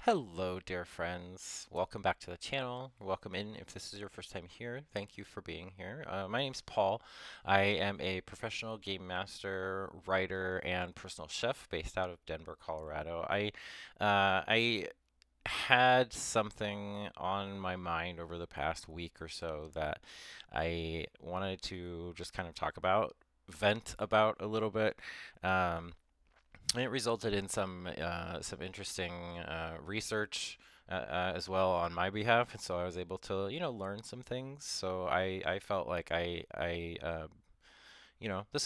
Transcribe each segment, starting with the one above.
Hello, dear friends. Welcome back to the channel. Welcome in if this is your first time here. Thank you for being here. My name's Paul. I am a professional game master, writer, and personal chef based out of Denver, Colorado. I had something on my mind over the past week or so that I wanted to just kind of talk about, vent about a little bit. Um, and it resulted in some interesting research as well on my behalf, and so I was able to learn some things. So I felt like this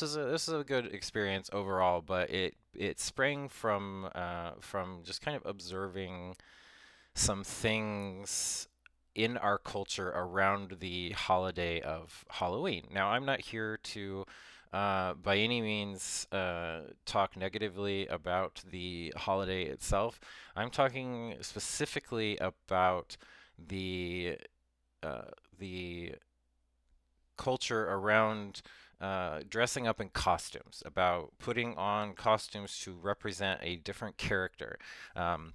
is a good experience overall, but it sprang from just kind of observing some things in our culture around the holiday of Halloween. Now, I'm not here to, by any means, talk negatively about the holiday itself. I'm talking specifically about the uh, the culture around dressing up in costumes, about putting on costumes to represent a different character. Um,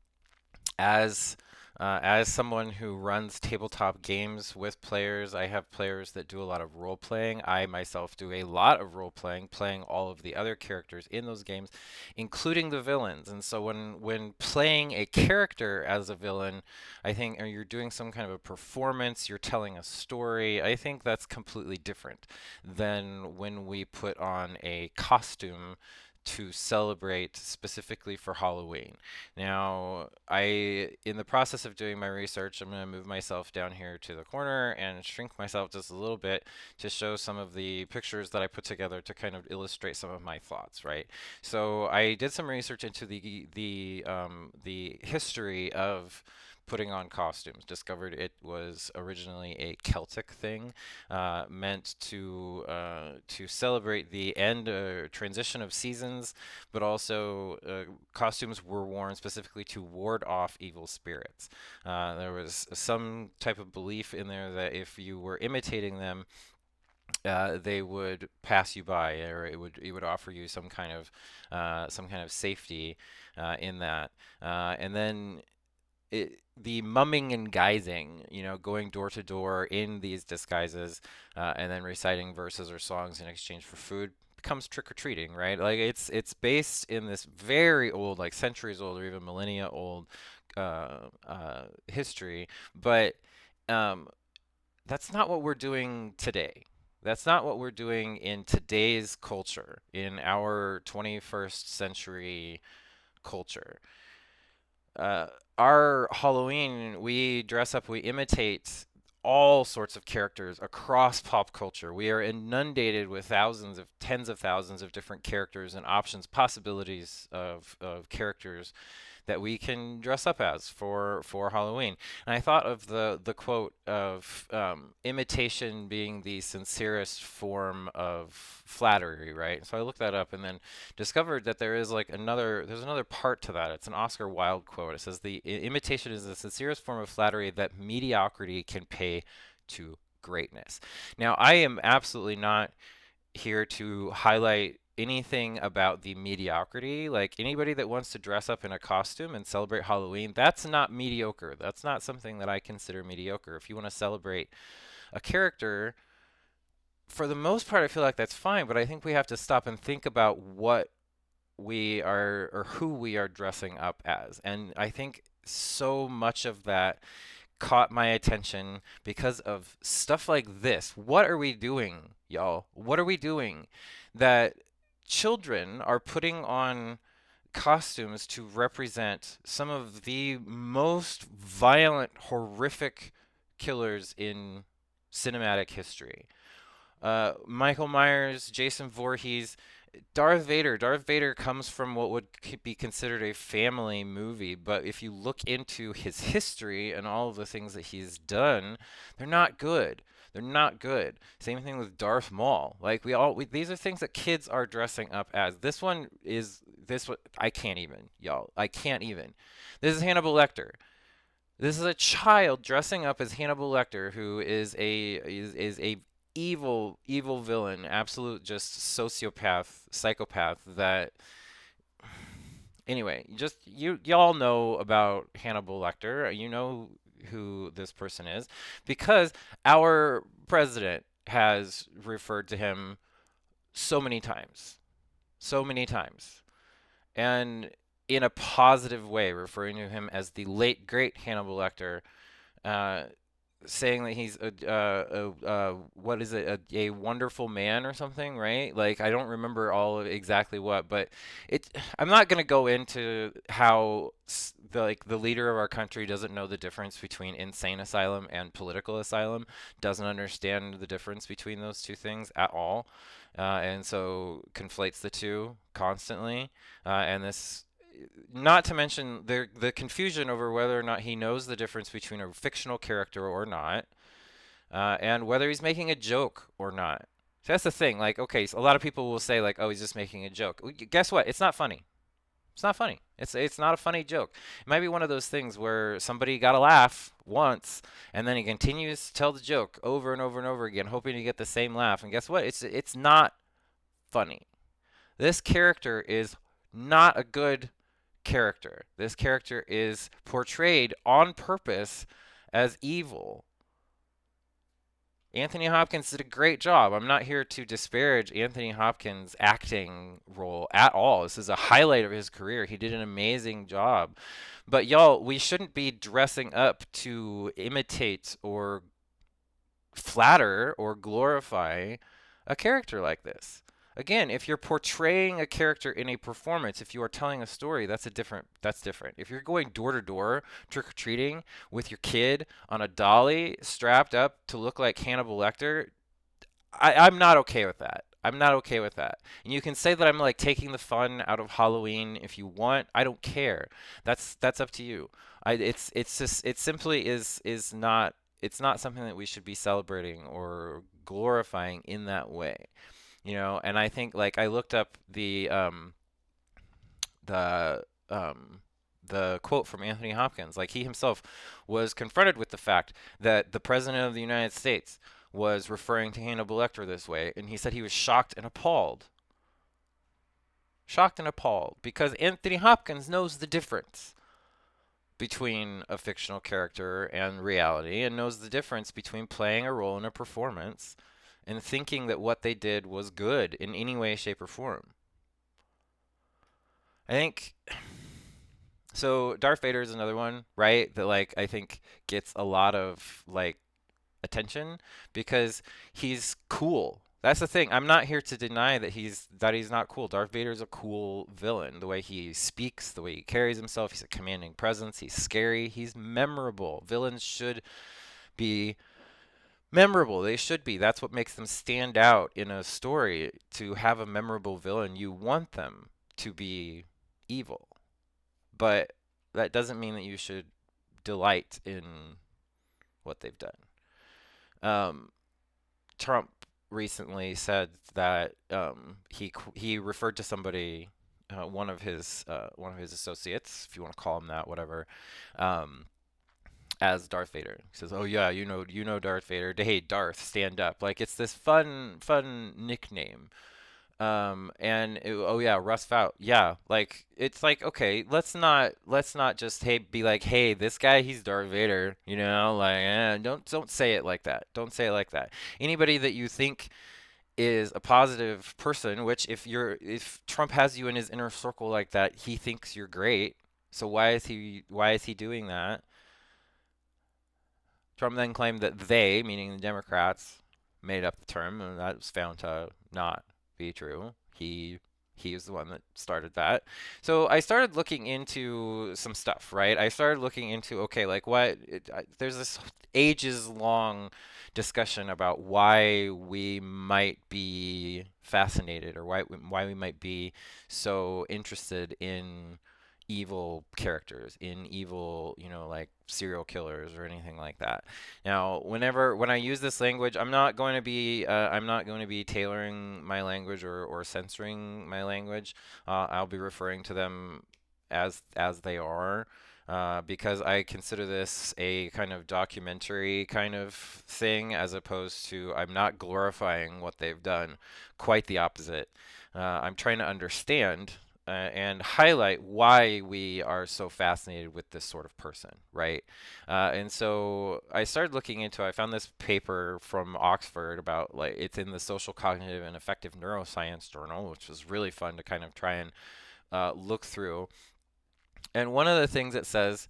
as as someone who runs tabletop games with players, I have players that do a lot of role playing. I myself do a lot of role playing, playing all of the other characters in those games, including the villains. And so when playing a character as a villain, I think or you're doing some kind of a performance, you're telling a story. I think that's completely different than when we put on a costume to celebrate specifically for Halloween. Now, in the process of doing my research, I'm going to move myself down here to the corner and shrink myself just a little bit to show some of the pictures that I put together to kind of illustrate some of my thoughts, right? So I did some research into the history of putting on costumes. Discovered it was originally a Celtic thing, meant to celebrate the end transition of seasons, but also costumes were worn specifically to ward off evil spirits. There was some type of belief in there that if you were imitating them, they would pass you by, or it would offer you some kind of safety in that. And then the mumming and guising, going door to door in these disguises, and then reciting verses or songs in exchange for food becomes trick or treating, right? Like it's based in this very old, like centuries old or even millennia old history, but um, that's not what we're doing today. That's not what we're doing in today's culture, in our 21st century culture. uh, our Halloween, we dress up, we imitate all sorts of characters across pop culture. We are inundated with thousands of, tens of thousands of different characters and options, possibilities of characters that we can dress up as for Halloween. And I thought of the quote of imitation being the sincerest form of flattery, right? So I looked that up and then discovered that there's another part to that. It's an Oscar Wilde quote. It says the imitation is the sincerest form of flattery that mediocrity can pay to greatness. Now, I am absolutely not here to highlight anything about the mediocrity. Like anybody that wants to dress up in a costume and celebrate Halloween, that's not mediocre. That's not something that I consider mediocre. If you want to celebrate a character, for the most part, I feel like that's fine, but I think we have to stop and think about what we are or who we are dressing up as. And I think so much of that caught my attention because of stuff like this. What are we doing, y'all? What are we doing that children are putting on costumes to represent some of the most violent, horrific killers in cinematic history? Michael Myers, Jason Voorhees, Darth Vader. Darth Vader comes from what would be considered a family movie, but if you look into his history and all of the things that he's done, they're not good. They're not good. Same thing with Darth Maul. Like these are things that kids are dressing up as. This one I can't even, y'all. I can't even. This is Hannibal Lecter. This is a child dressing up as Hannibal Lecter, who is a evil villain, absolute just sociopath, psychopath that Anyway, just y'all know about Hannibal Lecter. You know who this person is because our president has referred to him so many times. So many times. And in a positive way, referring to him as the late great Hannibal Lecter, uh, saying that he's what is it, a wonderful man or something, right? Like I don't remember all of exactly what, but it. I'm not gonna go into how the leader of our country doesn't know the difference between insane asylum and political asylum, doesn't understand the difference between those two things at all, and so conflates the two constantly, and this not to mention the confusion over whether or not he knows the difference between a fictional character or not, and whether he's making a joke or not. So that's the thing. Like, okay, so a lot of people will say like, "Oh, he's just making a joke." Well, guess what? It's not funny. It's not funny. It's not a funny joke. It might be one of those things where somebody got a laugh once, and then he continues to tell the joke over and over and over again, hoping to get the same laugh. And guess what? It's not funny. This character is not a good character. This character is portrayed on purpose as evil. Anthony Hopkins did a great job. I'm not here to disparage Anthony Hopkins' acting role at all. This is a highlight of his career. He did an amazing job. But y'all, we shouldn't be dressing up to imitate or flatter or glorify a character like this. Again, if you're portraying a character in a performance, if you are telling a story, that's different. If you're going door to door trick or treating with your kid on a dolly strapped up to look like Hannibal Lecter, I'm not okay with that. I'm not okay with that. And you can say that I'm like taking the fun out of Halloween if you want. I don't care. That's up to you. It's just it simply is not it's not something that we should be celebrating or glorifying in that way. And I think like I looked up the the quote from Anthony Hopkins. Like he himself was confronted with the fact that the president of the United States was referring to Hannibal Lecter this way, and he said he was shocked and appalled. Shocked and appalled because Anthony Hopkins knows the difference between a fictional character and reality and knows the difference between playing a role in a performance and thinking that what they did was good in any way, shape, or form. I think so. Darth Vader is another one, right? That like I think gets a lot of like attention because he's cool. That's the thing. I'm not here to deny that he's not cool. Darth Vader's a cool villain. The way he speaks, the way he carries himself, he's a commanding presence. He's scary. He's memorable. Villains should be memorable. They should be. That's what makes them stand out in a story. To have a memorable villain, you want them to be evil. But that doesn't mean that you should delight in what they've done. Um, Trump recently said that he referred to somebody, one of his associates, if you want to call him that, whatever, um, as Darth Vader. He says, "Oh yeah, you know Darth Vader. Hey, Darth, stand up!" Like it's this fun nickname. Oh yeah, Russ Fout. Yeah, like it's like okay, let's not just be like, hey, this guy, he's Darth Vader, like don't say it like that. Don't say it like that. Anybody that you think is a positive person, which if Trump has you in his inner circle like that, he thinks you're great. So why is he doing that? Trump then claimed that they, meaning the Democrats, made up the term, and that was found to not be true. He is the one that started that. So I started looking into some stuff, right? I started looking into okay, like there's this ages long discussion about why we might be fascinated or why we might be so interested in evil characters, in evil, like serial killers or anything like that. Now, when I use this language, I'm not going to be tailoring my language or censoring my language. I'll be referring to them as they are. Because I consider this a kind of documentary kind of thing, as opposed to I'm not glorifying what they've done. Quite the opposite. I'm trying to understand and highlight why we are so fascinated with this sort of person, right? And so I started looking into. I found this paper from Oxford about like it's in the Social Cognitive and Affective Neuroscience Journal, which was really fun to kind of try and look through. And one of the things it says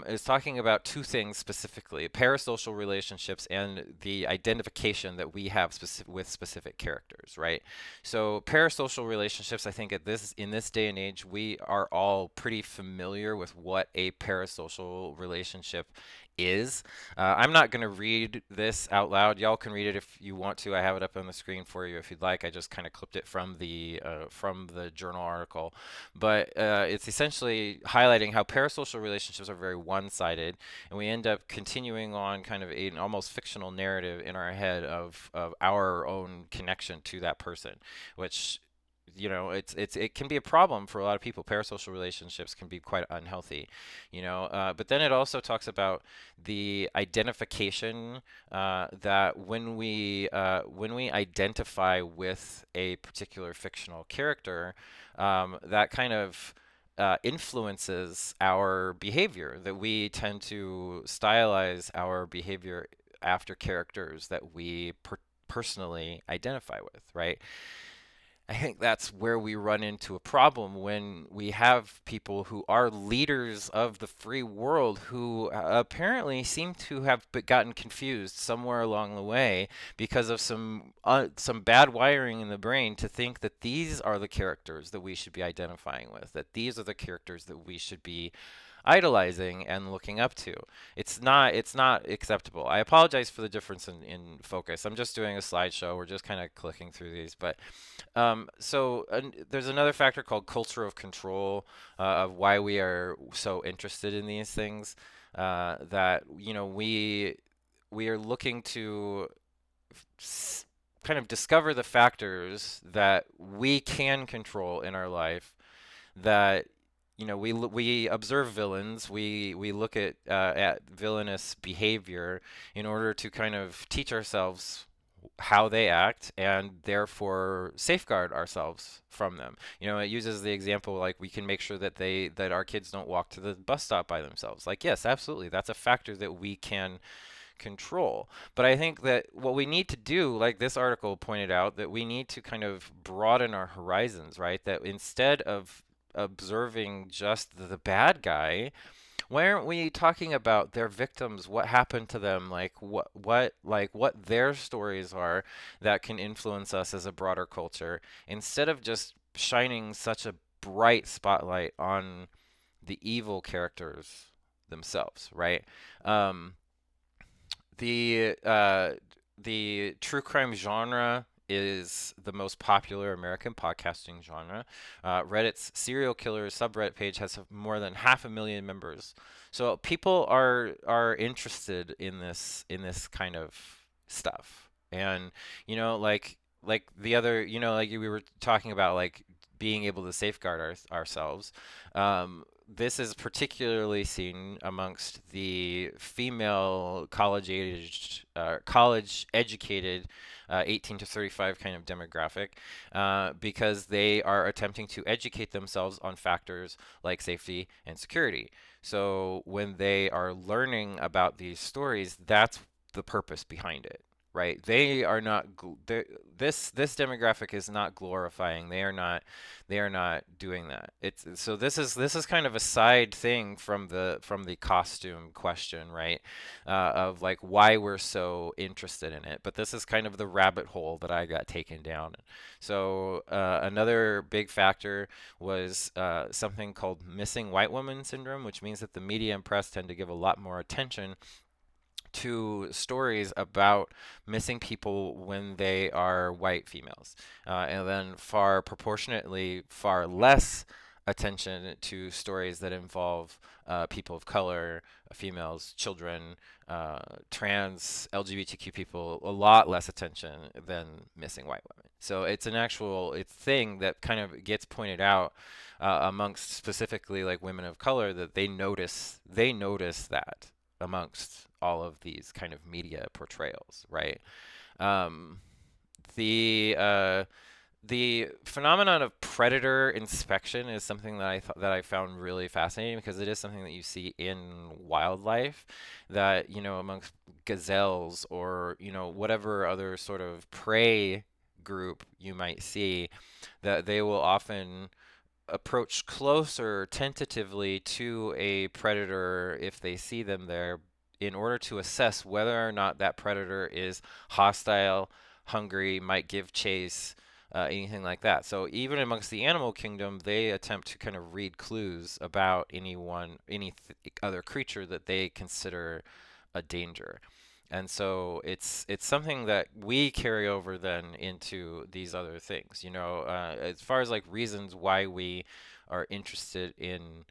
is talking about two things specifically: parasocial relationships and the identification that we have with specific characters, right? So parasocial relationships, I think in this day and age, we are all pretty familiar with what a parasocial relationship is. I'm not going to read this out loud. Y'all can read it if you want to. I have it up on the screen for you if you'd like. I just kind of clipped it from the journal article, but it's essentially highlighting how parasocial relationships are very one-sided, and we end up continuing on kind of an almost fictional narrative in our head of our own connection to that person, which it can be a problem for a lot of people. Parasocial relationships can be quite unhealthy, but then it also talks about the identification that when we identify with a particular fictional character, that kind of influences our behavior, that we tend to stylize our behavior after characters that we personally identify with, right? I think that's where we run into a problem when we have people who are leaders of the free world who apparently seem to have gotten confused somewhere along the way because of some bad wiring in the brain to think that these are the characters that we should be identifying with, that these are the characters that we should be idolizing and looking up to. It's not acceptable. I apologize for the difference in focus. I'm just doing a slideshow. We're just kind of clicking through these, but there's another factor called culture of control of why we are so interested in these things. That we are looking to kind of discover the factors that we can control in our life. That we observe villains. We look at villainous behavior in order to kind of teach ourselves how they act and therefore safeguard ourselves from them. It uses the example like we can make sure that our kids don't walk to the bus stop by themselves. Like, yes, absolutely. That's a factor that we can control. But I think that what we need to do, like this article pointed out, that we need to kind of broaden our horizons, right? That instead of observing just the bad guy, why aren't we talking about their victims, what happened to them, like what their stories are that can influence us as a broader culture, instead of just shining such a bright spotlight on the evil characters themselves, right? Um, the uh, the true crime genre is the most popular American podcasting genre. Reddit's serial killers subreddit page has more than 500,000 members. So people are interested in this kind of stuff. And like the other, like we were talking about, like being able to safeguard ourselves. This is particularly seen amongst the female college educated 18 to 35 kind of demographic, because they are attempting to educate themselves on factors like safety and security. So when they are learning about these stories, that's the purpose behind it, right? They are not this demographic is not glorifying. They are not doing that. It's so this is kind of a side thing from the costume question, right? Of like why we're so interested in it. But this is kind of the rabbit hole that I got taken down. So another big factor was something called missing white woman syndrome, which means that the media and press tend to give a lot more attention to stories about missing people when they are white females, and then far proportionately far less attention to stories that involve people of color, females, children, trans, LGBTQ people, a lot less attention than missing white women. So it's thing that kind of gets pointed out amongst specifically like women of color, that they notice that amongst all of these kind of media portrayals, right? Um, the The phenomenon of predator inspection is something that that I found really fascinating because it is something that you see in wildlife that, amongst gazelles or, whatever other sort of prey group you might see, that they will often approach closer tentatively to a predator if they see them there in order to assess whether or not that predator is hostile, hungry, might give chase, anything like that. So even amongst the animal kingdom, they attempt to kind of read clues about any other creature that they consider a danger. And so it's something that we carry over then into these other things. As far as like reasons why we are interested in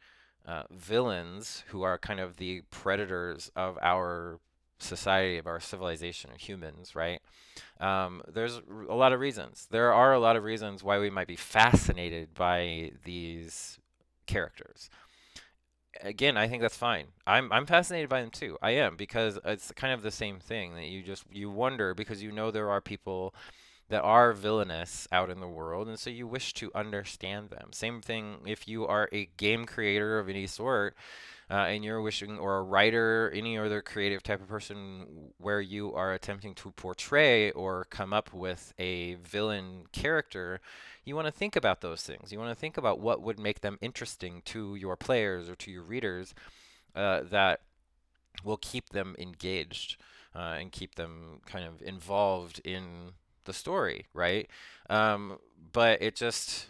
villains who are kind of the predators of our society, of our civilization, of humans, right? There's a lot of reasons. There are a lot of reasons why we might be fascinated by these characters. Again, I think that's fine. I'm fascinated by them too. I am because it's kind of the same thing that you wonder because there are people that are villainous out in the world, and so you wish to understand them. Same thing if you are a game creator of any sort, and you're wishing, or a writer, any other creative type of person, where you are attempting to portray or come up with a villain character, you want to think about those things. You want to think about what would make them interesting to your players or to your readers, that will keep them engaged, and keep them kind of involved in the story, right? Um, but it just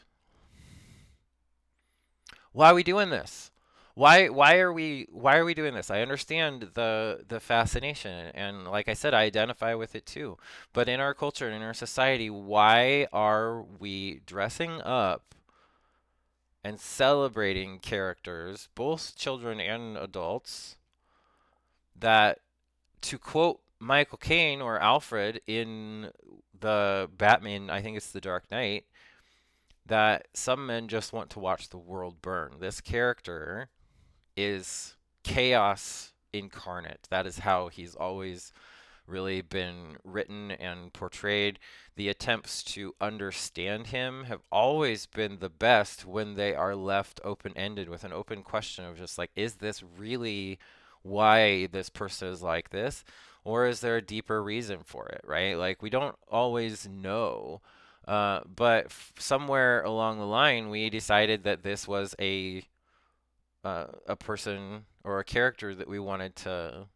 why are we doing this? Why are we doing this? I understand the fascination, and like I said, I identify with it too. But in our culture and in our society, why are we dressing up and celebrating characters, both children and adults, that, to quote Michael Caine or Alfred in the Batman, I think it's The Dark Knight, that some men just want to watch the world burn. This character is chaos incarnate. That is how he's always really been written and portrayed. The attempts to understand him have always been the best when they are left open ended with an open question of just like, is this really why this person is like this? Or is there a deeper reason for it, right? Like, we don't always know. But somewhere along the line, we decided that this was a person or a character that we wanted to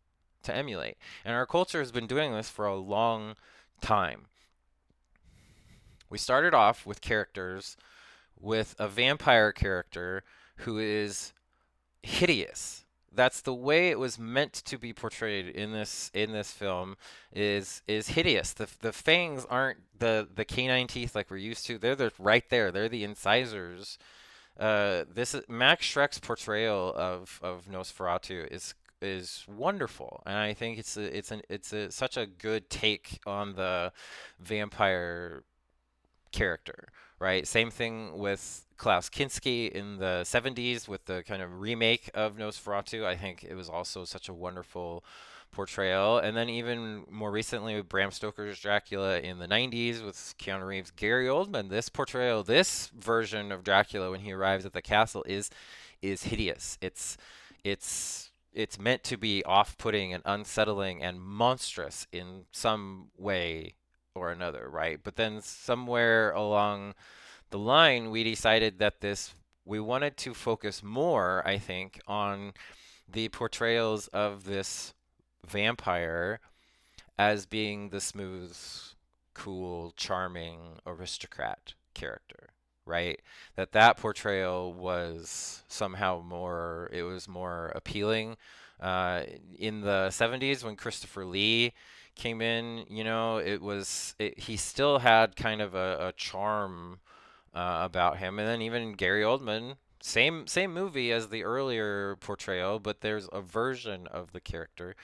emulate. And our culture has been doing this for a long time. We started off with characters with a vampire character who is hideous. That's the way it was meant to be portrayed in this film, is hideous. The fangs aren't the canine teeth like we're used to. They're right there. They're the incisors. This is Max Schreck's portrayal of Nosferatu is wonderful, and I think it's such a good take on the vampire character, right? Same thing with Klaus Kinski in the 70s with the kind of remake of Nosferatu. I think it was also such a wonderful portrayal. And then even more recently with Bram Stoker's Dracula in the 90s with Keanu Reeves, Gary Oldman, this portrayal, this version of Dracula when he arrives at the castle is hideous. It's meant to be off-putting and unsettling and monstrous in some way or another, right? But then somewhere along the line, we decided that we wanted to focus more, I think, on the portrayals of this vampire as being the smooth, cool, charming aristocrat character, right? That portrayal was somehow it was more appealing. In the 70s when Christopher Lee came in, he still had kind of a charm about him. And then even Gary Oldman, same movie as the earlier portrayal, but there's a version of the character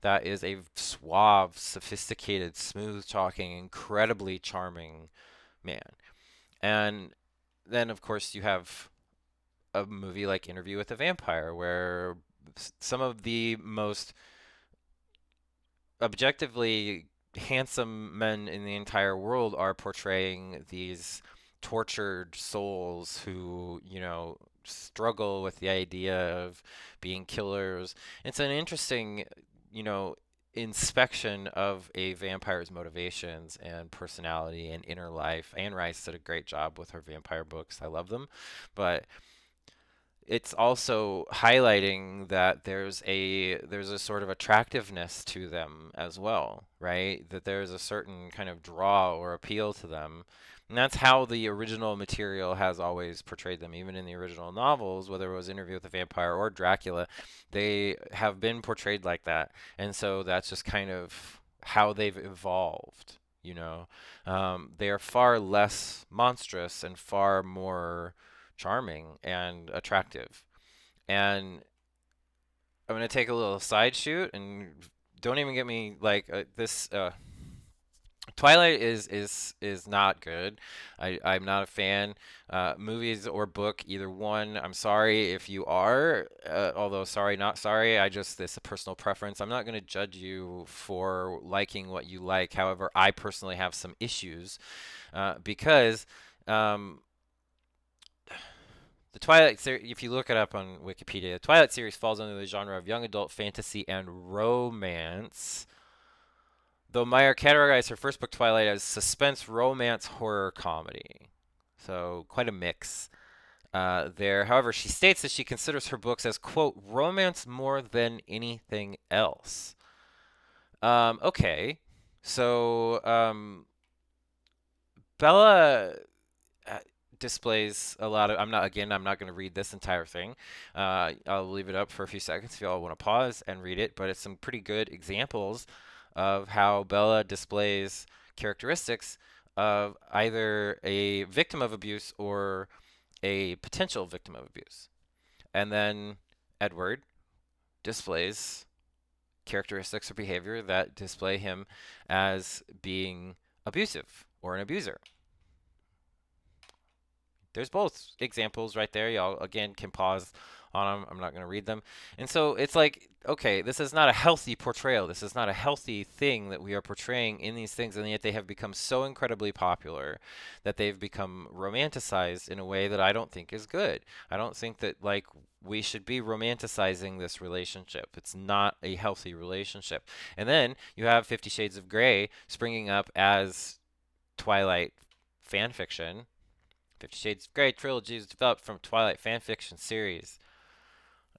that is a suave, sophisticated, smooth talking, incredibly charming man. And then of course you have a movie like Interview with a Vampire where some of the most objectively handsome men in the entire world are portraying these tortured souls who, struggle with the idea of being killers. It's an interesting, you know, inspection of a vampire's motivations and personality and inner life. Anne Rice did a great job with her vampire books. I love them. But it's also highlighting that there's a sort of attractiveness to them as well, right? That there's a certain kind of draw or appeal to them. And that's how the original material has always portrayed them. Even in the original novels, whether it was Interview with the Vampire or Dracula, they have been portrayed like that. And so that's just kind of how they've evolved, you know. They are far less monstrous and far more charming and attractive. And I'm gonna take a little side shoot, and don't even get me like this. Twilight is not good. I'm not a fan. Movies or book, either one. I'm sorry if you are. Although sorry, not sorry. It's a personal preference. I'm not gonna judge you for liking what you like. However, I personally have some issues because. Um, The Twilight series, if you look it up on Wikipedia, the Twilight series falls under the genre of young adult fantasy and romance. Though Meyer categorized her first book, Twilight, as suspense, romance, horror, comedy. So quite a mix there. However, she states that she considers her books as, quote, romance more than anything else. Okay. So, Bella uh, displays a lot of. I'm not going to read this entire thing. I'll leave it up for a few seconds if y'all want to pause and read it. But it's some pretty good examples of how Bella displays characteristics of either a victim of abuse or a potential victim of abuse. And then Edward displays characteristics or behavior that display him as being abusive or an abuser. There's both examples right there. Y'all again can pause on them. I'm not going to read them. And so it's like, okay, this is not a healthy portrayal. This is not a healthy thing that we are portraying in these things, and yet they have become so incredibly popular that they've become romanticized in a way that I don't think is good. I don't think that like we should be romanticizing this relationship. It's not a healthy relationship. And then you have 50 Shades of Grey springing up as Twilight fan fiction. 50 Shades of Grey trilogy is developed from Twilight fanfiction series.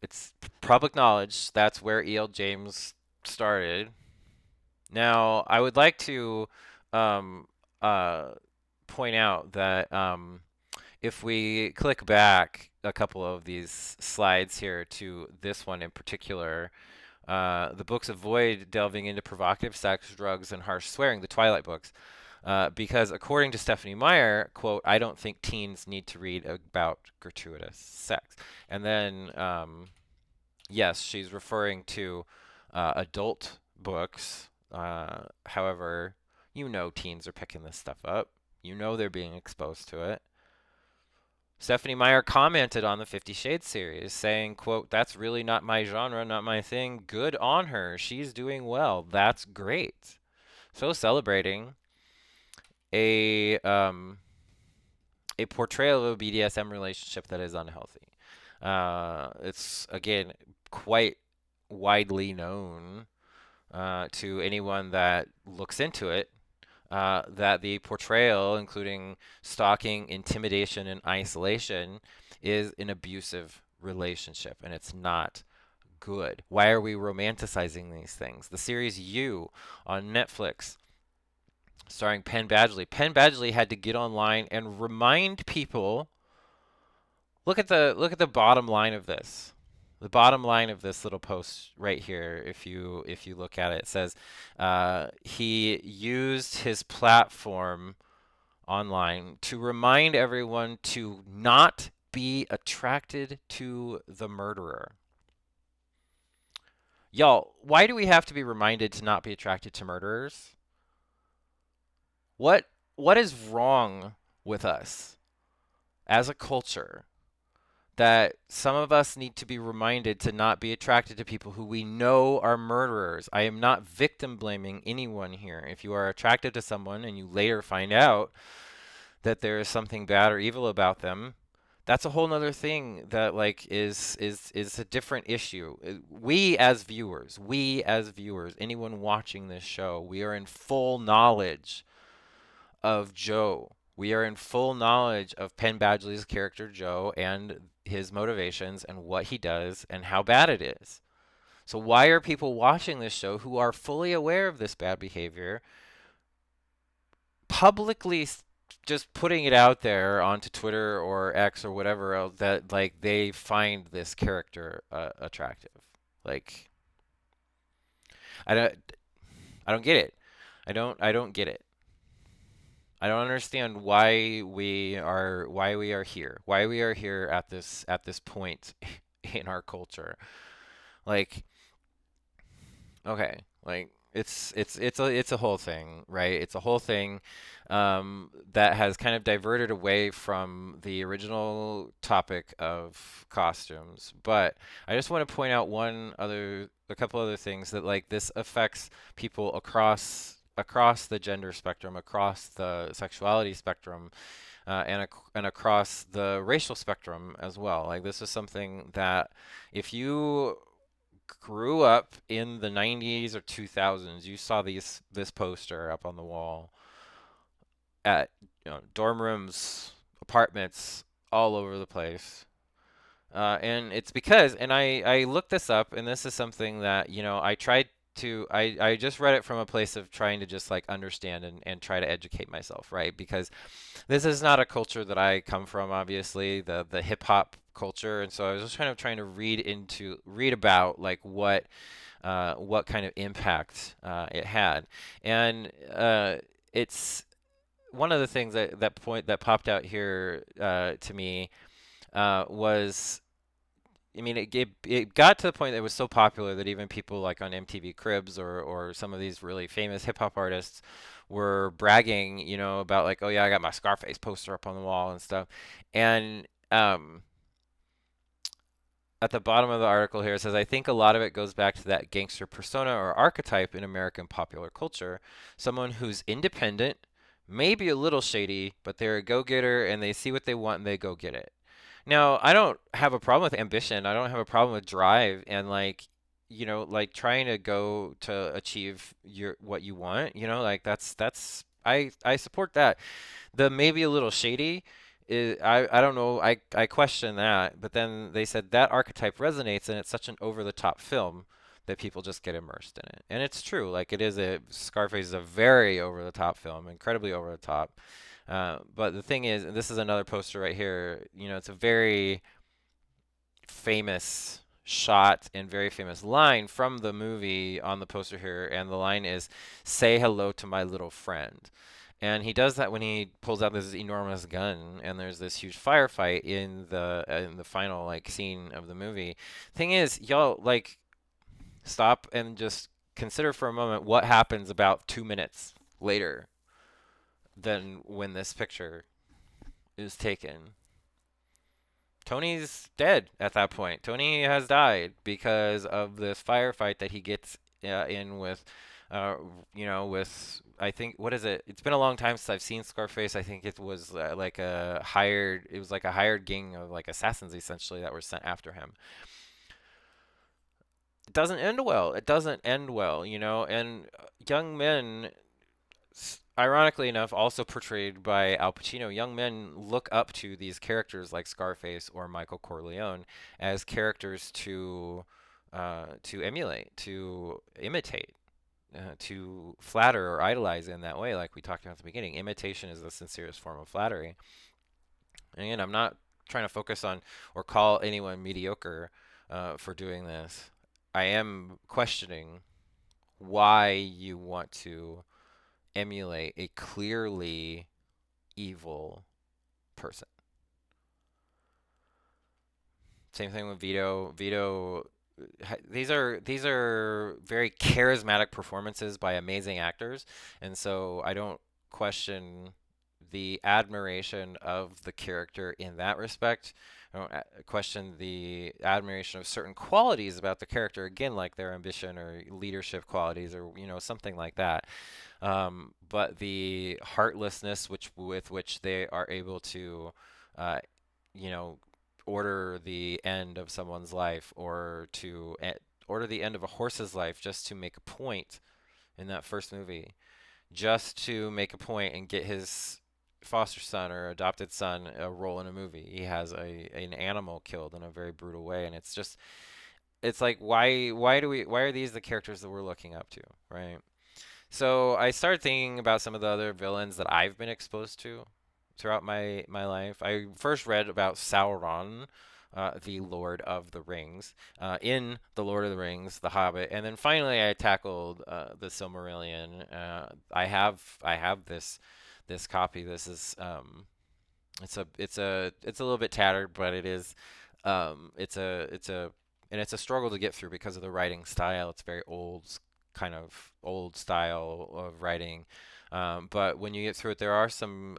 It's public knowledge. That's where E.L. James started. Now, I would like to um, uh, point out that if we click back a couple of these slides here to this one in particular, the books avoid delving into provocative sex, drugs, and harsh swearing, the Twilight books. Because according to Stephanie Meyer, quote, I don't think teens need to read about gratuitous sex. And then, yes, she's referring to adult books. However, teens are picking this stuff up. They're being exposed to it. Stephanie Meyer commented on the 50 Shades series, saying, quote, that's really not my genre, not my thing. Good on her. She's doing well. That's great. So celebrating a a portrayal of a BDSM relationship that is unhealthy. It's again quite widely known to anyone that looks into it that the portrayal, including stalking, intimidation, and isolation, is an abusive relationship, and it's not good. Why are we romanticizing these things? The series You on Netflix starring Penn Badgley. Penn Badgley had to get online and remind people. Look at the bottom line of this. The bottom line of this little post right here, if you look at it, it says he used his platform online to remind everyone to not be attracted to the murderer. Y'all, why do we have to be reminded to not be attracted to murderers? What is wrong with us as a culture that some of us need to be reminded to not be attracted to people who we know are murderers. I am not victim blaming anyone here. If you are attracted to someone and you later find out that there is something bad or evil about them, that's a whole nother thing that like is a different issue. We as viewers, anyone watching this show, we are in full knowledge of Joe. We are in full knowledge of Penn Badgley's character Joe and his motivations and what he does and how bad it is. So why are people watching this show who are fully aware of this bad behavior publicly just putting it out there onto Twitter or X or whatever else that like they find this character attractive? Like I don't I don't get it. I don't get it. I don't understand why we are here. Why we are here at this point in our culture. Like, okay, like it's a whole thing, right? It's a whole thing that has kind of diverted away from the original topic of costumes. But I just want to point out a couple other things that like this affects people across the gender spectrum, across the sexuality spectrum, and across the racial spectrum as well. Like this is something that if you grew up in the 90s or 2000s, you saw this poster up on the wall at dorm rooms, apartments, all over the place. And it's because, and I looked this up, and this is something that, I tried I just read it from a place of trying to just like understand and try to educate myself, right? Because this is not a culture that I come from, obviously, the hip hop culture, and so I was just kind of trying to read about like what kind of impact it had, and it's one of the things that popped out here to me was. I mean, it got to the point that it was so popular that even people like on MTV Cribs or some of these really famous hip hop artists were bragging, about like, oh yeah, I got my Scarface poster up on the wall and stuff. And at the bottom of the article here it says, I think a lot of it goes back to that gangster persona or archetype in American popular culture. Someone who's independent, maybe a little shady, but they're a go-getter and they see what they want and they go get it. Now, I don't have a problem with ambition. I don't have a problem with drive and like, like trying to go to achieve what you want, like that's I support that. The maybe a little shady is, I don't know, I question that, but then they said that archetype resonates and it's such an over the top film that people just get immersed in it. And it's true, like Scarface is a very over the top film, incredibly over the top. But the thing is, and this is another poster right here, it's a very famous shot and very famous line from the movie on the poster here, and the line is, "Say hello to my little friend." And he does that when he pulls out this enormous gun, and there's this huge firefight in the final like scene of the movie. Thing is, y'all like stop and just consider for a moment what happens about 2 minutes later than when this picture is taken. Tony's dead at that point. Tony has died because of this firefight that he gets in with, uh, with I think what is it? It's been a long time since I've seen Scarface. I think it was like a hired. It was like a hired gang of like assassins essentially that were sent after him. It doesn't end well. It doesn't end well, and young men ironically enough, also portrayed by Al Pacino, young men look up to these characters like Scarface or Michael Corleone as characters to emulate, to imitate, to flatter or idolize in that way, like we talked about at the beginning. Imitation is the sincerest form of flattery. And again, I'm not trying to focus on or call anyone mediocre for doing this. I am questioning why you want to emulate a clearly evil person. Same thing with Vito. These are very charismatic performances by amazing actors, and so I don't question the admiration of the character in that respect. I don't question the admiration of certain qualities about the character, again, like their ambition or leadership qualities, or something like that. But the heartlessness with which they are able to, uh, you know, order the end of someone's life, or to order the end of a horse's life just to make a point in that first movie, just to make a point and get his foster son or adopted son a role in a movie. He has an animal killed in a very brutal way, and it's like, why are these the characters that we're looking up to, right? So I started thinking about some of the other villains that I've been exposed to throughout my life. I first read about Sauron, the Lord of the Rings, in the Lord of the Rings, The Hobbit, and then finally I tackled the Silmarillion. I have this copy. This is it's a little bit tattered, but it's a struggle to get through because of the writing style. It's very kind of old style of writing. But when you get through it, there are some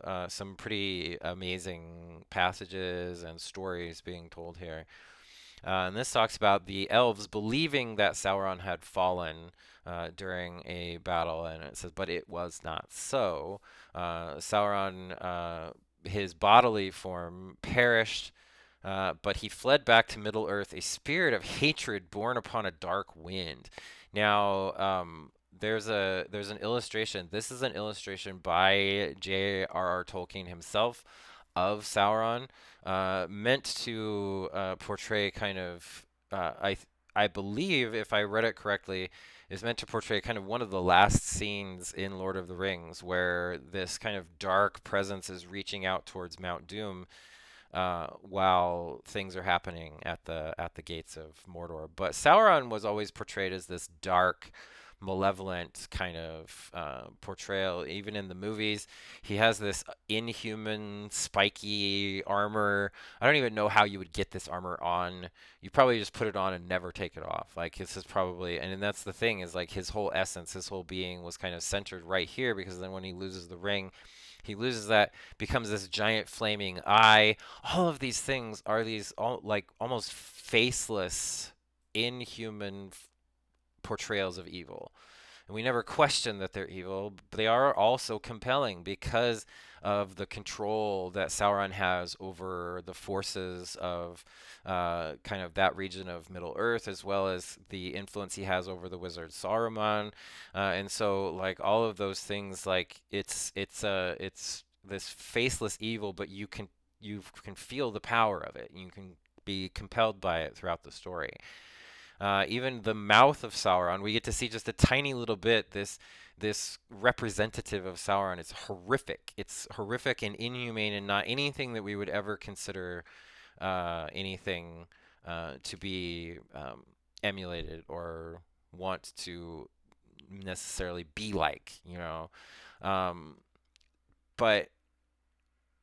pretty amazing passages and stories being told here. And this talks about the elves believing that Sauron had fallen during a battle, and it says, but it was not so. Sauron, his bodily form, perished, but he fled back to Middle Earth, a spirit of hatred born upon a dark wind. Now, there's an illustration. This is an illustration by J.R.R. Tolkien himself of Sauron, meant to portray kind of I believe, if I read it correctly, is meant to portray kind of one of the last scenes in Lord of the Rings, where this kind of dark presence is reaching out towards Mount Doom, while things are happening at the gates of Mordor. But Sauron was always portrayed as this dark, malevolent kind of portrayal. Even in the movies, he has this inhuman, spiky armor. I don't even know how you would get this armor on. You probably just put it on and never take it off. Like, this is probably, and that's the thing, is like his whole essence, his whole being was kind of centered right here, because then when he loses the ring, he loses that, becomes this giant flaming eye. All of these things are these like almost faceless, inhuman portrayals of evil. And we never question that they're evil, but they are also compelling because of the control that Sauron has over the forces of kind of that region of Middle Earth, as well as the influence he has over the wizard Saruman. And so, like, all of those things, like, it's this faceless evil, but you can feel the power of it. You can be compelled by it throughout the story. Even the mouth of Sauron, we get to see just a tiny little bit. This representative of Sauron is horrific. It's horrific and inhumane, and not anything that we would ever consider anything to be emulated or want to necessarily be like, Um, but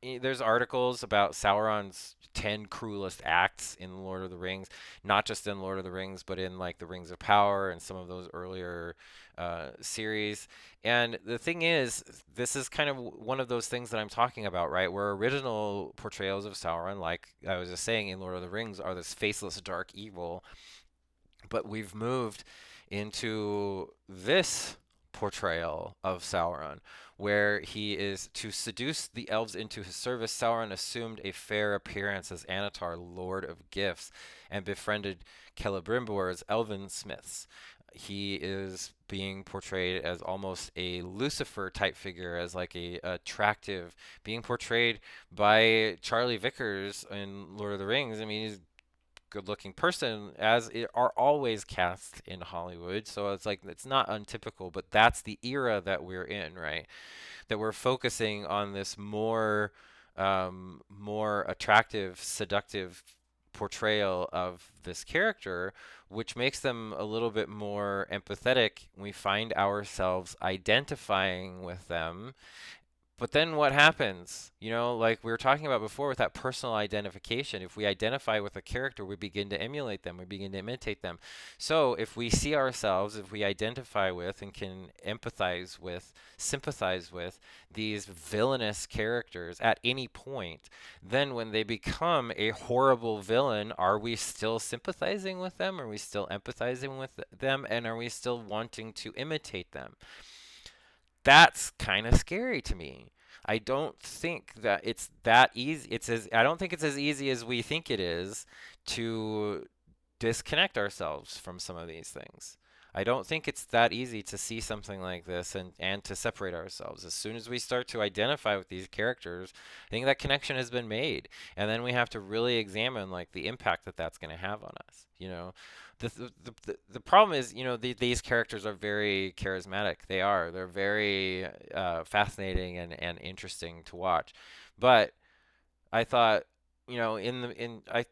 there's articles about Sauron's 10 cruelest acts in Lord of the Rings, not just in Lord of the Rings, but in like the Rings of Power and some of those earlier series. And the thing is, this is kind of one of those things that I'm talking about, right? Where original portrayals of Sauron, like I was just saying in Lord of the Rings, are this faceless dark evil, but we've moved into this portrayal of Sauron, where he is to seduce the elves into his service. Sauron assumed a fair appearance as Anatar, Lord of Gifts, and befriended Celebrimbor's elven smiths. He is being portrayed as almost a Lucifer type figure, as like a attractive, being portrayed by Charlie Vickers in Lord of the Rings. I mean, he's good looking person, as it are always cast in Hollywood. So it's like, it's not untypical, but that's the era that we're in, right? That we're focusing on this more attractive, seductive portrayal of this character, which makes them a little bit more empathetic. We find ourselves identifying with them, But then what happens? You know, like we were talking about before with that personal identification. If we identify with a character, we begin to emulate them, we begin to imitate them. So if we see ourselves, if we identify with and can empathize with, sympathize with these villainous characters at any point, then when they become a horrible villain, are we still sympathizing with them? Are we still empathizing with them? And are we still wanting to imitate them? That's kind of scary to me. I don't think that it's that easy. I don't think it's as easy as we think it is to disconnect ourselves from some of these things. I don't think it's that easy to see something like this and to separate ourselves. As soon as we start to identify with these characters, I think that connection has been made. And then we have to really examine like the impact that that's going to have on us. You know, the problem is, you know, these characters are very charismatic. They are. They're very fascinating and interesting to watch. But I thought, you know, I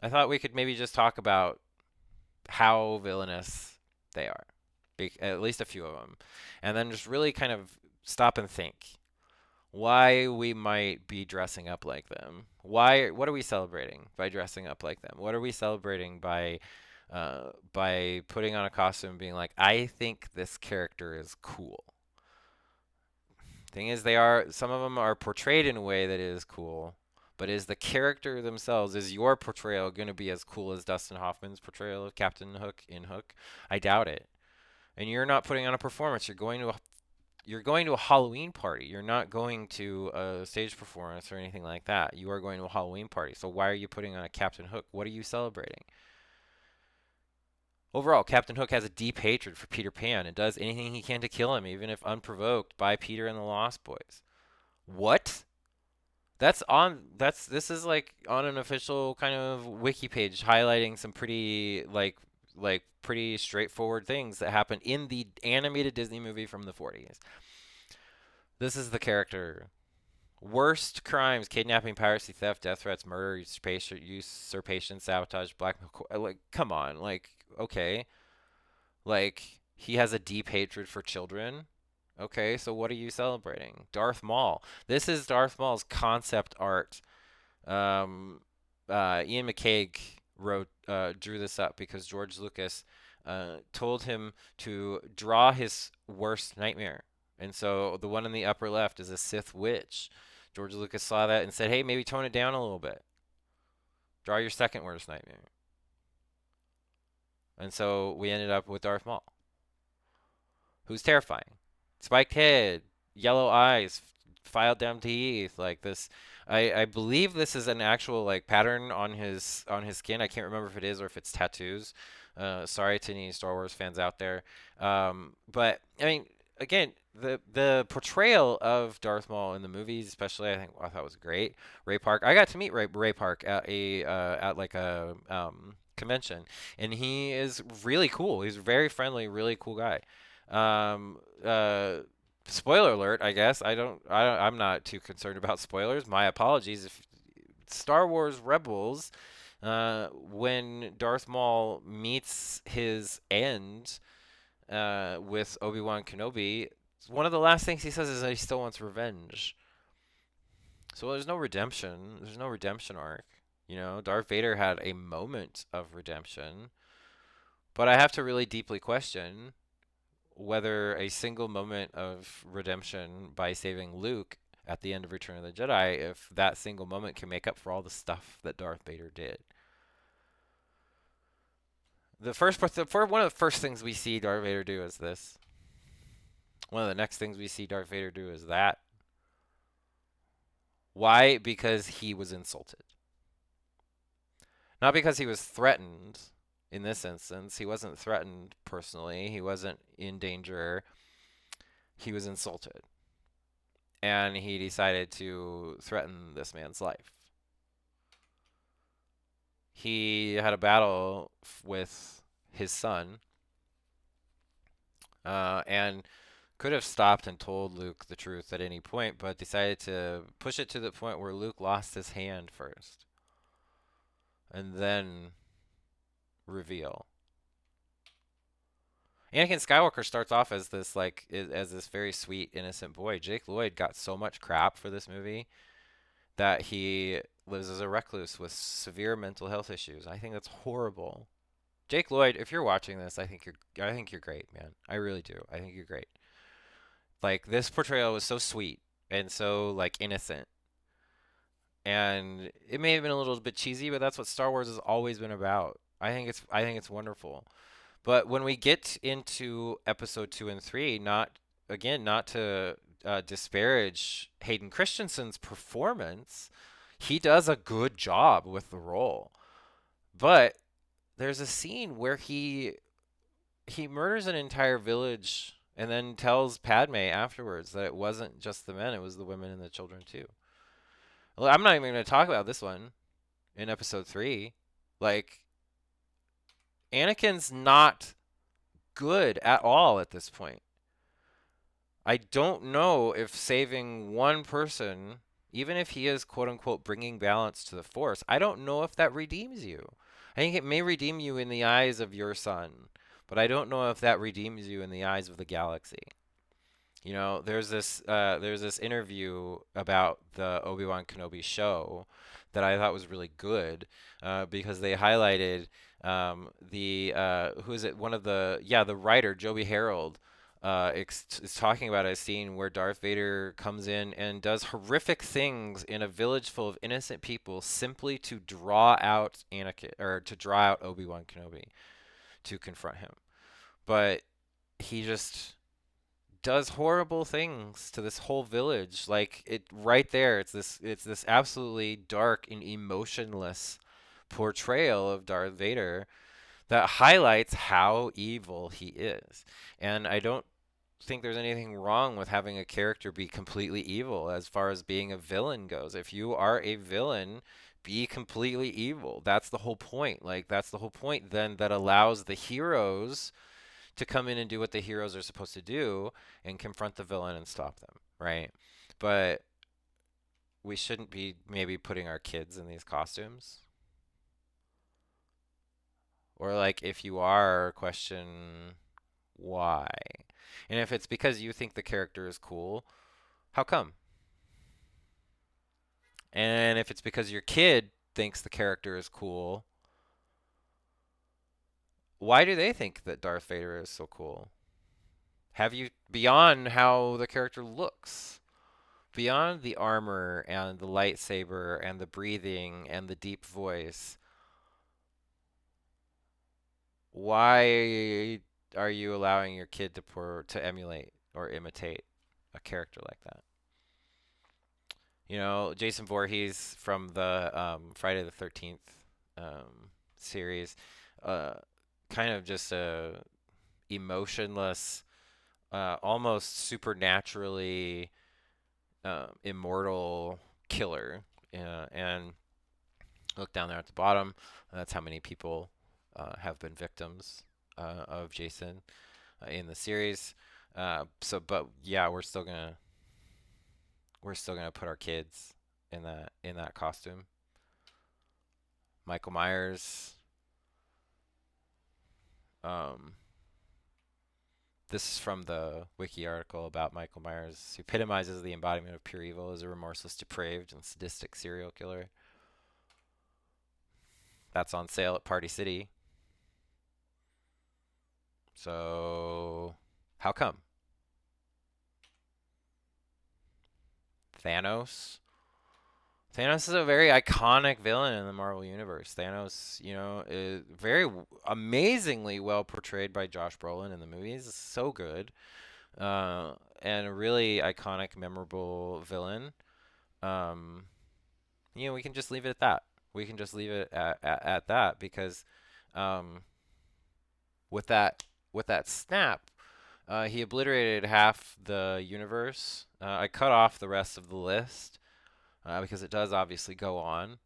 thought we could maybe just talk about how villainous they are, at least a few of them, and then just really kind of stop and think why we might be dressing up like them. What are we celebrating by dressing up like them? What are we celebrating by putting on a costume and being like, I think this character is cool. Thing is, some of them are portrayed in a way that is cool, but is the character themselves, is your portrayal going to be as cool as Dustin Hoffman's portrayal of Captain Hook in Hook? I doubt it. And you're not putting on a performance. You're going to a Halloween party. You're not going to a stage performance or anything like that. You are going to a Halloween party. So why are you putting on a Captain Hook? What are you celebrating? Overall, Captain Hook has a deep hatred for Peter Pan and does anything he can to kill him, even if unprovoked by Peter and the Lost Boys. What? This is like on an official kind of wiki page highlighting some pretty straightforward things that happened in the animated Disney movie from the 40s. This is the character. Worst crimes: kidnapping, piracy, theft, death threats, murder, usurpation, sabotage, blackmail. Like, come on. Like, okay. Like, he has a deep hatred for children. Okay, so what are you celebrating? Darth Maul. This is Darth Maul's concept art. Um, Ian McCaig drew this up because George Lucas told him to draw his worst nightmare. And so the one in the upper left is a Sith witch. George Lucas saw that and said, hey, maybe tone it down a little bit. Draw your second worst nightmare. And so we ended up with Darth Maul, who's terrifying. Spiked head, yellow eyes, filed down teeth, like this. I believe this is an actual like pattern on his skin. I can't remember if it is or if it's tattoos. Sorry to any Star Wars fans out there. But I mean, again, the portrayal of Darth Maul in the movies, especially, I thought was great. Ray Park. I got to meet Ray Park at like a convention, and he is really cool. He's a very friendly, really cool guy. Um, uh, Spoiler alert, I guess. I'm not too concerned about spoilers. My apologies. If Star Wars Rebels, when Darth Maul meets his end with Obi-Wan Kenobi, one of the last things he says is that he still wants revenge. So there's no redemption. There's no redemption arc. You know, Darth Vader had a moment of redemption, but I have to really deeply question whether a single moment of redemption by saving Luke at the end of Return of the Jedi, if that single moment can make up for all the stuff that Darth Vader did. One of the first things we see Darth Vader do is this. One of the next things we see Darth Vader do is that. Why? Because he was insulted. Not because he was threatened in this instance. He wasn't threatened personally. He wasn't in danger. He was insulted. And he decided to threaten this man's life. He had a battle with his son and could have stopped and told Luke the truth at any point, but decided to push it to the point where Luke lost his hand first and then reveal. Anakin Skywalker starts off as this as this very sweet innocent boy. Jake Lloyd got so much crap for this movie that he lives as a recluse with severe mental health issues. I think that's horrible. Jake Lloyd, if you're watching this, I think you're great, man. I really do. I think you're great. Like this portrayal was so sweet and so like innocent. And it may have been a little bit cheesy, but that's what Star Wars has always been about. I think it's wonderful. But when we get into episode 2 and 3, not to disparage Hayden Christensen's performance, he does a good job with the role. But there's a scene where he murders an entire village and then tells Padme afterwards that it wasn't just the men, it was the women and the children too. Well, I'm not even going to talk about this one in episode 3. Like, Anakin's not good at all at this point. I don't know if saving one person, even if he is quote unquote bringing balance to the Force, I don't know if that redeems you. I think it may redeem you in the eyes of your son, but I don't know if that redeems you in the eyes of the galaxy. You know, there's this interview about the Obi-Wan Kenobi show that I thought was really good because they highlighted who is it? One of the writer Joby Harold is talking about a scene where Darth Vader comes in and does horrific things in a village full of innocent people simply to draw out Anakin or to draw out Obi-Wan Kenobi to confront him. But he just does horrible things to this whole village. Like it right there, it's this absolutely dark and emotionless portrayal of Darth Vader that highlights how evil he is. And I don't think there's anything wrong with having a character be completely evil as far as being a villain goes. If you are a villain, be completely evil. That's the whole point. Like that's the whole point then that allows the heroes to come in and do what the heroes are supposed to do and confront the villain and stop them, right? But we shouldn't be maybe putting our kids in these costumes. Or like if you are, question why. And if it's because you think the character is cool, how come? And if it's because your kid thinks the character is cool, why do they think that Darth Vader is so cool? Have you beyond how the character looks? Beyond the armor and the lightsaber and the breathing and the deep voice, why are you allowing your kid to emulate or imitate a character like that? You know, Jason Voorhees from the Friday the 13th series, uh, kind of just a emotionless, almost supernaturally immortal killer. And look down there at the bottom. That's how many people have been victims of Jason in the series. But yeah, we're still gonna put our kids in that costume. Michael Myers. Um, this is from the wiki article about Michael Myers. He epitomizes the embodiment of pure evil as a remorseless, depraved, and sadistic serial killer. That's on sale at Party City. So, how come? Thanos? Thanos is a very iconic villain in the Marvel Universe. Thanos, is very amazingly well portrayed by Josh Brolin in the movies. So good. And a really iconic, memorable villain. Um, we can just leave it at that. We can just leave it at that because um, with that snap, he obliterated half the universe. I cut off the rest of the list because it does obviously go on.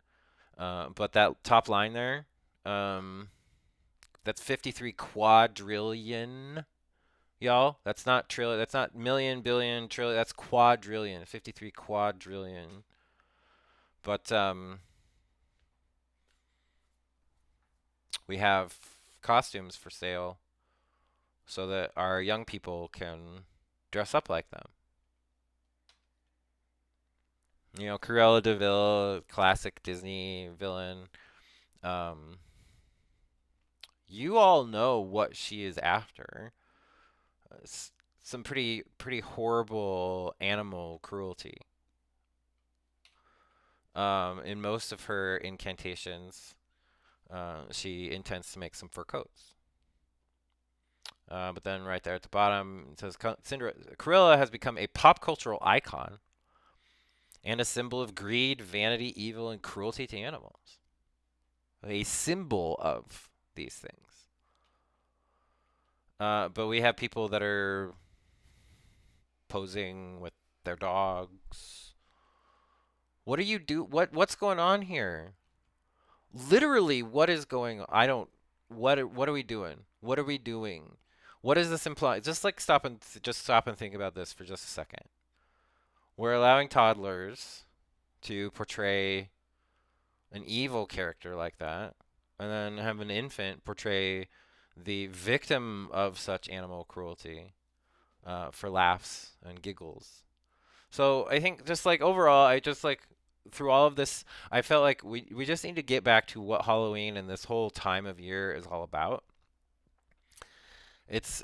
But that top line there, um, that's 53 quadrillion, y'all. That's not trillion. That's not million, billion, trillion. That's quadrillion. 53 quadrillion. But we have costumes for sale so that our young people can dress up like them. Cruella de Vil, classic Disney villain. Um, you all know what she is after. S- some pretty horrible animal cruelty. In most of her incantations, she intends to make some fur coats. But then right there at the bottom it says Cruella has become a pop cultural icon and a symbol of greed, vanity, evil, and cruelty to animals. A symbol of these things. But we have people that are posing with their dogs. What do you do? What's going on here? Literally, what is going on? I don't. What are we doing? What are we doing? What does this imply? Just stop and think about this for just a second. We're allowing toddlers to portray an evil character like that, and then have an infant portray the victim of such animal cruelty for laughs and giggles. So I think just like overall, I just like through all of this, I felt like we just need to get back to what Halloween and this whole time of year is all about. It's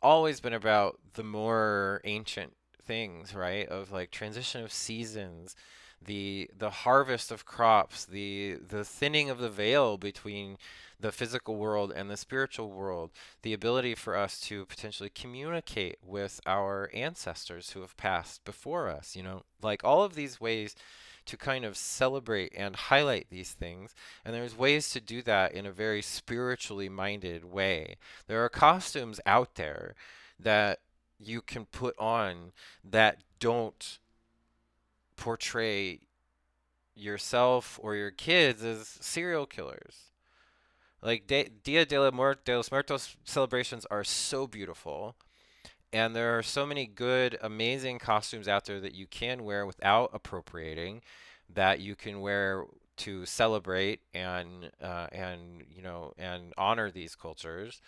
always been about the more ancient things, right? Of like transition of seasons, the harvest of crops, the thinning of the veil between the physical world and the spiritual world, the ability for us to potentially communicate with our ancestors who have passed before us, like all of these ways to kind of celebrate and highlight these things. And there's ways to do that in a very spiritually minded way. There are costumes out there that you can put on that don't portray yourself or your kids as serial killers. Like Dia de los Muertos celebrations are so beautiful, and there are so many good, amazing costumes out there that you can wear without appropriating, that you can wear to celebrate and honor these cultures.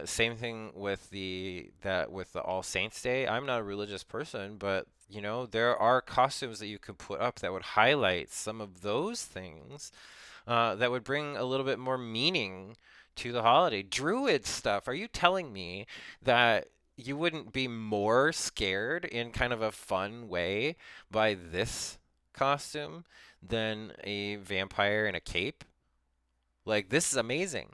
Same thing with the All Saints Day. I'm not a religious person, but there are costumes that you can put up that would highlight some of those things that would bring a little bit more meaning to the holiday. Druid stuff. Are you telling me that you wouldn't be more scared in kind of a fun way by this costume than a vampire in a cape? Like, this is amazing.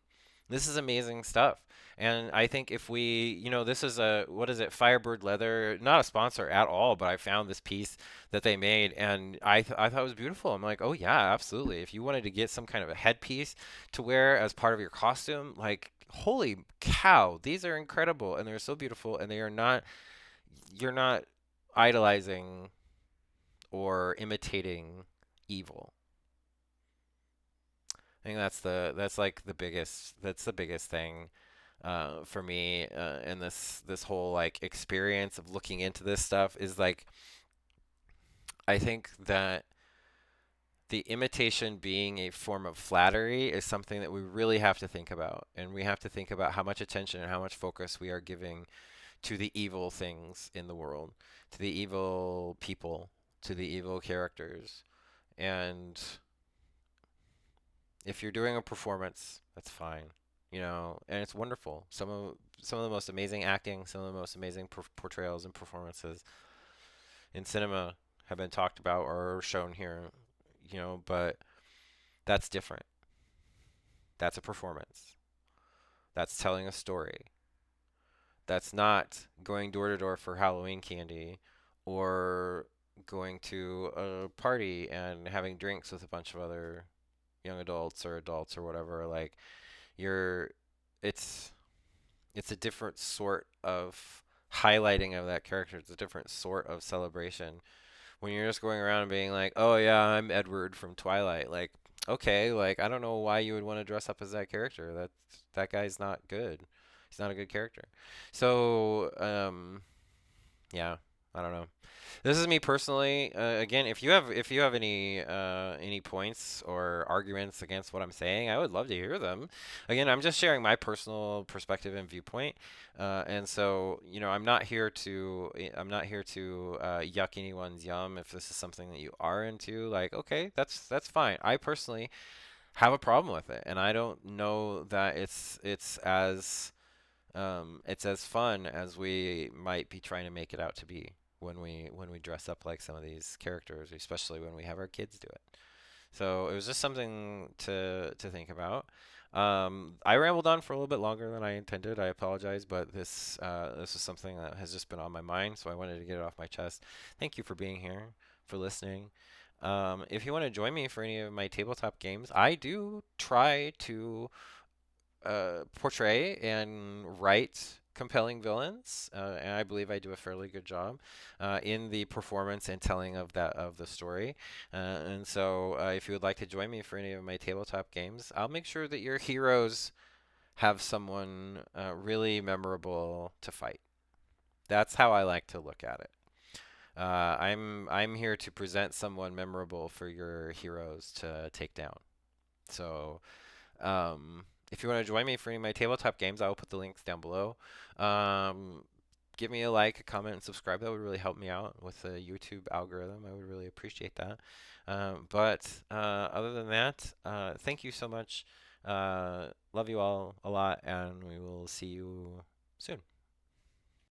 This is amazing stuff. And I think if this is what is it, Firebird Leather, not a sponsor at all, but I found this piece that they made and I thought it was beautiful. I'm like, oh yeah, absolutely. If you wanted to get some kind of a headpiece to wear as part of your costume, like, holy cow, these are incredible and they're so beautiful and you're not idolizing or imitating evil. I think that's the biggest thing for me in this whole like experience of looking into this stuff is like I think that the imitation being a form of flattery is something that we really have to think about, and we have to think about how much attention and how much focus we are giving to the evil things in the world, to the evil people, to the evil characters, and if you're doing a performance, that's fine, and it's wonderful. Some of the most amazing acting, some of the most amazing portrayals and performances in cinema have been talked about or shown here, but that's different. That's a performance. That's telling a story. That's not going door to door for Halloween candy or going to a party and having drinks with a bunch of other young adults or whatever. Like, you're it's it's a different sort of highlighting of that character. It's a different sort of celebration. When you're just going around and being like, "Oh yeah, I'm Edward from Twilight." Like, okay, like I don't know why you would want to dress up as that character. That guy's not good. He's not a good character. So, yeah. I don't know. This is me personally. Again, if you have any points or arguments against what I'm saying, I would love to hear them. Again, I'm just sharing my personal perspective and viewpoint, and so I'm not here to yuck anyone's yum. If this is something that you are into, like, okay, that's fine. I personally have a problem with it, and I don't know that it's as fun as we might be trying to make it out to be when we dress up like some of these characters, especially when we have our kids do it. So it was just something to think about. I rambled on for a little bit longer than I intended. I apologize, but this is something that has just been on my mind, so I wanted to get it off my chest. Thank you for being here, for listening. If you want to join me for any of my tabletop games, I do try to portray and write compelling villains, and I believe I do a fairly good job in the performance and telling of the story. And so, if you would like to join me for any of my tabletop games, I'll make sure that your heroes have someone really memorable to fight. That's how I like to look at it. I'm here to present someone memorable for your heroes to take down. So if you want to join me for any of my tabletop games, I will put the links down below. Um, Give me a like, a comment, and subscribe. That would really help me out with the YouTube algorithm. I would really appreciate that. But other than that, thank you so much. Love you all a lot, and we will see you soon.